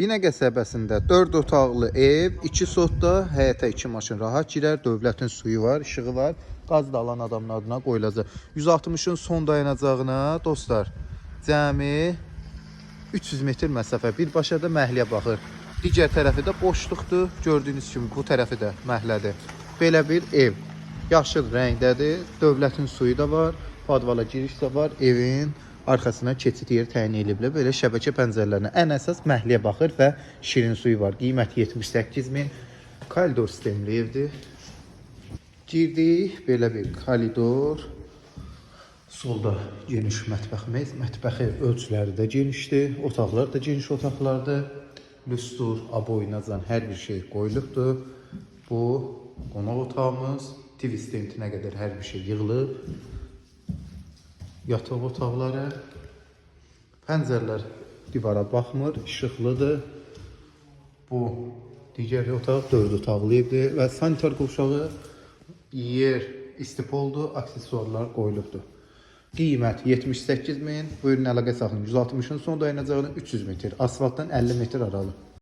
Binə qəsəbəsində 4 otaqlı ev, 2 sotda, həyətə 2 maşın rahat girər, dövlətin suyu var, işığı var. Qaz da alan adamın adına qoyulacaq. 160-ın son dayanacağına dostlar, cəmi 300 metr məsafə birbaşa da məhəlləyə baxır. Digər tərəfi də boşluqdur. Gördüyünüz kimi bu tərəfi də məhəllədir. Belə bir ev. Yaşıl rəngdədir. Dövlətin suyu da var. Padvala giriş də var. Evin arxasına keçid yeri təyin ediliblər. Belə şəbəkə pəncərələrinə ən əsas məhəlləyə baxır və şirin suyu var. Qiyməti 78.000. Koridor sistemli evdir. Girdik. Belə bir koridor. Solda geniş mətbəximiz. Mətbəxi ölçüləri də genişdir. Otaqlar da geniş otaqlardır. Lüstur, aboynacan hər bir şey qoyulubdur. Bu qonaq otağımız. TV stentinə qədər hər bir şey yığılıb. Yataq otaqları. Pəncərələr divara baxmır, işıqlıdır. Bu digər otaq 4 otaqlı evdir və sanitar qovşağı yer istipoldur, aksesuarlar qoyulubdur. Qiymət 78.000, buyurun əlaqə saxlayın. 160-ın son dayanacağını 300 metr, asfaltdan 50 metr aralı.